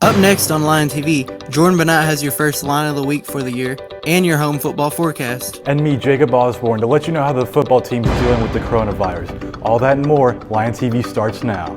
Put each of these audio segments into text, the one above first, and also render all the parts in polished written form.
Up next on Lion TV, Jordan Bennett has your first line of the week for the year and your home football forecast. And me, Jacob Osborne, to let you know how the football team is dealing with the coronavirus. All that and more, Lion TV starts now.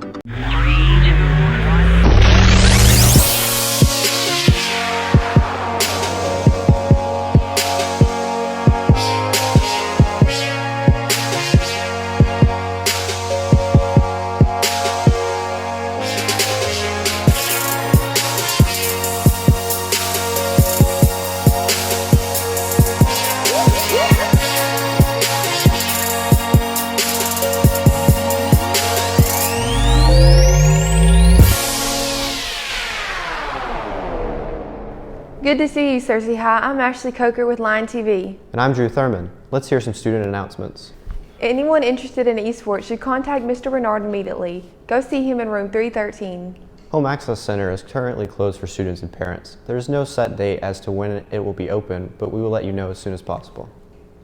Good to see you, Cersei High. I'm Ashley Coker with Lion TV. And I'm Drew Thurman. Let's hear some student announcements. Anyone interested in esports should contact Mr. Bernard immediately. Go see him in room 313. Home Access Center is currently closed for students and parents. There is no set date as to when it will be open, but we will let you know as soon as possible.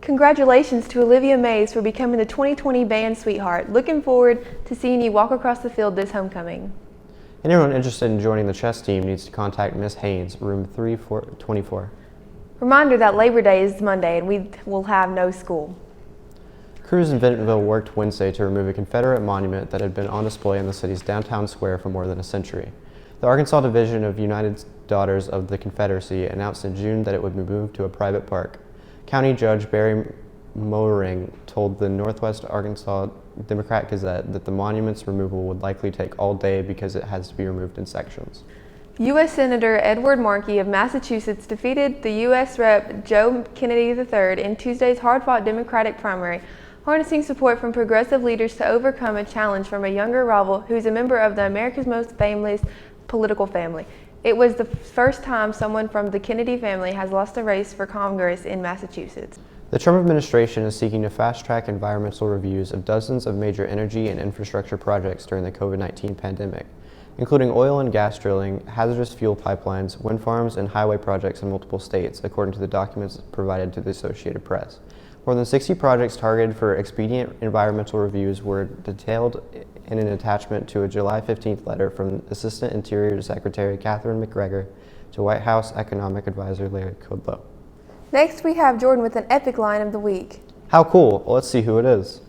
Congratulations to Olivia Mays for becoming the 2020 Band Sweetheart. Looking forward to seeing you walk across the field this homecoming. Anyone interested in joining the chess team needs to contact Miss Haynes, room 324. Reminder that Labor Day is Monday and we will have no school. Crews in Bentonville worked Wednesday to remove a Confederate monument that had been on display in the city's downtown square for more than a century. The Arkansas Division of United Daughters of the Confederacy announced in June that it would be moved to a private park. County Judge Barry Moehring told the Northwest Arkansas Democrat Gazette that the monument's removal would likely take all day because it has to be removed in sections. U.S. Senator Edward Markey of Massachusetts defeated the U.S. Rep. Joe Kennedy III in Tuesday's hard-fought Democratic primary, harnessing support from progressive leaders to overcome a challenge from a younger rival who's a member of the America's most famous political family. It was the first time someone from the Kennedy family has lost a race for Congress in Massachusetts. The Trump administration is seeking to fast-track environmental reviews of dozens of major energy and infrastructure projects during the COVID-19 pandemic, including oil and gas drilling, hazardous fuel pipelines, wind farms, and highway projects in multiple states, according to the documents provided to the Associated Press. More than 60 projects targeted for expedient environmental reviews were detailed in an attachment to a July 15th letter from Assistant Interior Secretary Catherine McGregor to White House Economic Advisor Larry Kudlow. Next, we have Jordan with an epic line of the week. How cool! Well, let's see who it is.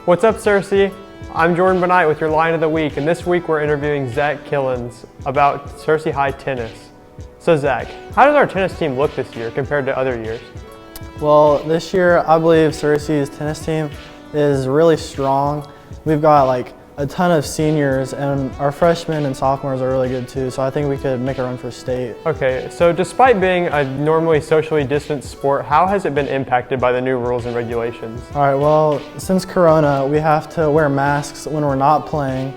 What's up, Cersei? I'm Jordan Bennett with your line of the week, and this week we're interviewing Zach Killens about Cersei High tennis. So Zach, how does our tennis team look this year compared to other years? Well, this year I believe Cersei's tennis team is really strong. We've got like a ton of seniors, and our freshmen and sophomores are really good too, so I think we could make a run for state. Okay, so despite being a normally socially distanced sport, how has it been impacted by the new rules and regulations? All right, well, since Corona, we have to wear masks when we're not playing.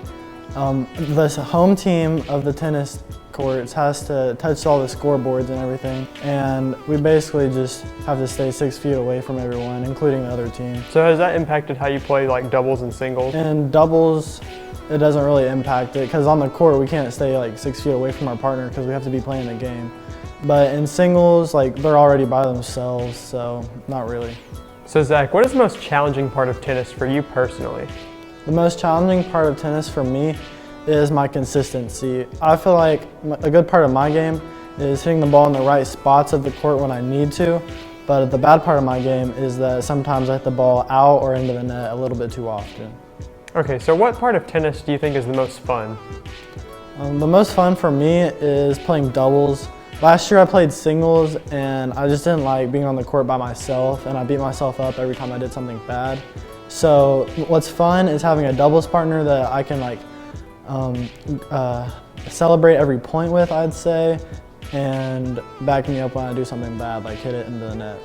The home team of the tennis courts has to touch all the scoreboards and everything, and we basically just have to stay 6 feet away from everyone, including the other team. So has that impacted how you play like doubles and singles? In doubles, it doesn't really impact it because on the court we can't stay like 6 feet away from our partner because we have to be playing the game. But in singles, like they're already by themselves, so not really. So Zach, what is the most challenging part of tennis for you personally? The most challenging part of tennis for me is my consistency. I feel like a good part of my game is hitting the ball in the right spots of the court when I need to, but the bad part of my game is that sometimes I hit the ball out or into the net a little bit too often. Okay, so what part of tennis do you think is the most fun? The most fun for me is playing doubles. Last year I played singles and I just didn't like being on the court by myself, and I beat myself up every time I did something bad. So what's fun is having a doubles partner that I can like celebrate every point with, I'd say, and back me up when I do something bad, like hit it into the net.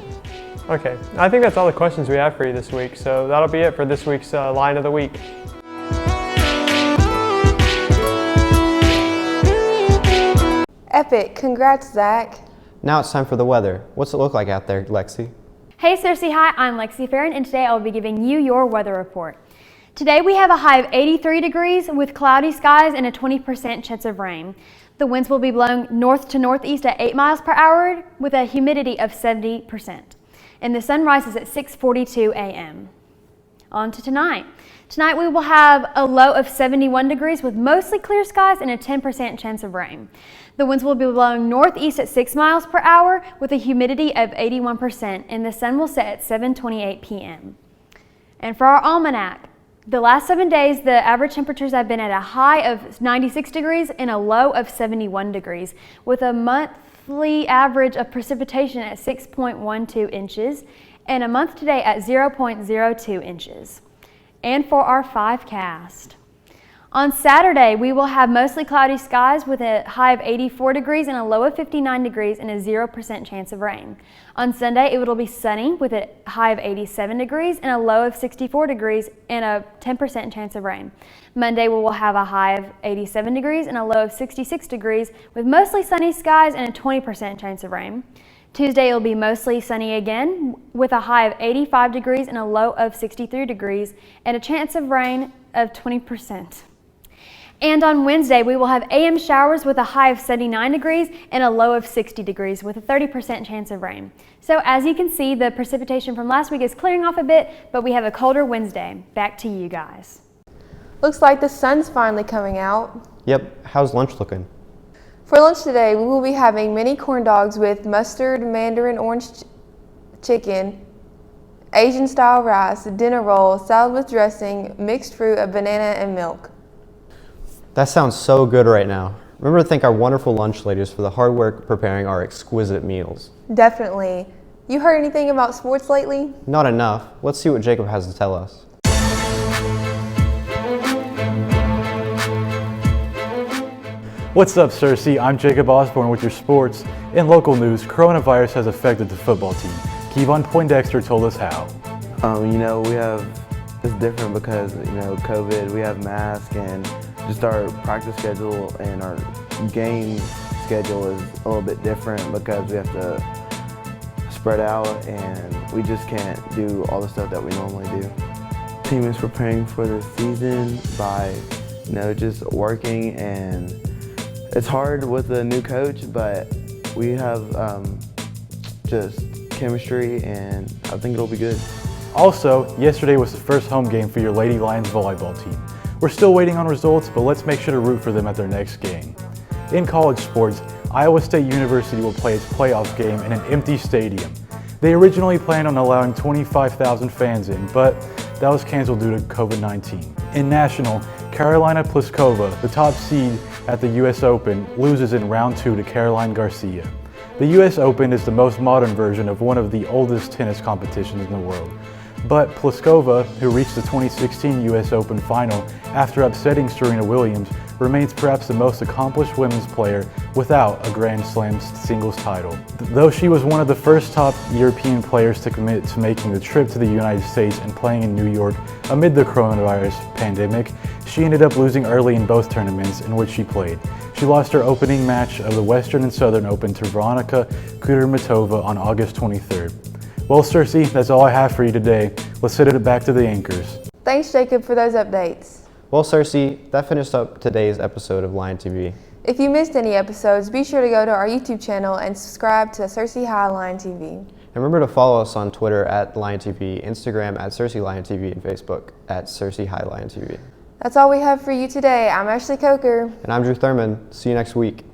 Okay, I think that's all the questions we have for you this week, so that'll be it for this week's line of the week. Epic. Congrats, Zach. Now it's time for the weather. What's it look like out there, Lexi? Hey Cersei High, I'm Lexi Farron, and today I'll be giving you your weather report. Today we have a high of 83 degrees with cloudy skies and a 20% chance of rain. The winds will be blowing north to northeast at 8 miles per hour with a humidity of 70%. And the sun rises at 6:42 a.m. On to tonight. Tonight we will have a low of 71 degrees with mostly clear skies and a 10% chance of rain. The winds will be blowing northeast at 6 miles per hour with a humidity of 81%, and the sun will set at 7:28 p.m. And for our almanac, the last 7 days, the average temperatures have been at a high of 96 degrees and a low of 71 degrees, with a monthly average of precipitation at 6.12 inches and a month today at 0.02 inches. And for our 5cast. On Saturday, we will have mostly cloudy skies with a high of 84 degrees and a low of 59 degrees and a 0% chance of rain. On Sunday, it will be sunny with a high of 87 degrees and a low of 64 degrees and a 10% chance of rain. Monday, we will have a high of 87 degrees and a low of 66 degrees with mostly sunny skies and a 20% chance of rain. Tuesday, it will be mostly sunny again with a high of 85 degrees and a low of 63 degrees and a chance of rain of 20%. And on Wednesday, we will have AM showers with a high of 79 degrees and a low of 60 degrees with a 30% chance of rain. So as you can see, the precipitation from last week is clearing off a bit, but we have a colder Wednesday. Back to you guys. Looks like the sun's finally coming out. Yep, how's lunch looking? For lunch today, we will be having mini corn dogs with mustard, mandarin orange chicken, Asian style rice, dinner roll, salad with dressing, mixed fruit, a banana, and milk. That sounds so good right now. Remember to thank our wonderful lunch ladies for the hard work preparing our exquisite meals. Definitely. You heard anything about sports lately? Not enough. Let's see what Jacob has to tell us. What's up, Cersei? I'm Jacob Osborne with your sports. In local news, coronavirus has affected the football team. Kevon Poindexter told us how. It's different because, COVID, we have masks, and just our practice schedule and our game schedule is a little bit different because we have to spread out and we just can't do all the stuff that we normally do. The team is preparing for the season by, just working, and it's hard with a new coach, but we have just chemistry, and I think it'll be good. Also, yesterday was the first home game for your Lady Lions volleyball team. We're still waiting on results, but let's make sure to root for them at their next game. In college sports, Iowa State University will play its playoff game in an empty stadium. They originally planned on allowing 25,000 fans in, but that was canceled due to COVID-19. In national, Carolina Pliskova, the top seed at the US Open, loses in round 2 to Caroline Garcia. The US Open is the most modern version of one of the oldest tennis competitions in the world. But Pliskova, who reached the 2016 US Open final after upsetting Serena Williams, remains perhaps the most accomplished women's player without a Grand Slam singles title. Though she was one of the first top European players to commit to making the trip to the United States and playing in New York amid the coronavirus pandemic, she ended up losing early in both tournaments in which she played. She lost her opening match of the Western and Southern Open to Veronika Kudermetova on August 23rd. Well, Cersei, that's all I have for you today. Let's send it back to the anchors. Thanks, Jacob, for those updates. Well, Cersei, that finished up today's episode of Lion TV. If you missed any episodes, be sure to go to our YouTube channel and subscribe to Cersei High Lion TV. And remember to follow us on Twitter at Lion TV, Instagram at Cersei Lion TV, and Facebook at Cersei High Lion TV. That's all we have for you today. I'm Ashley Coker. And I'm Drew Thurman. See you next week.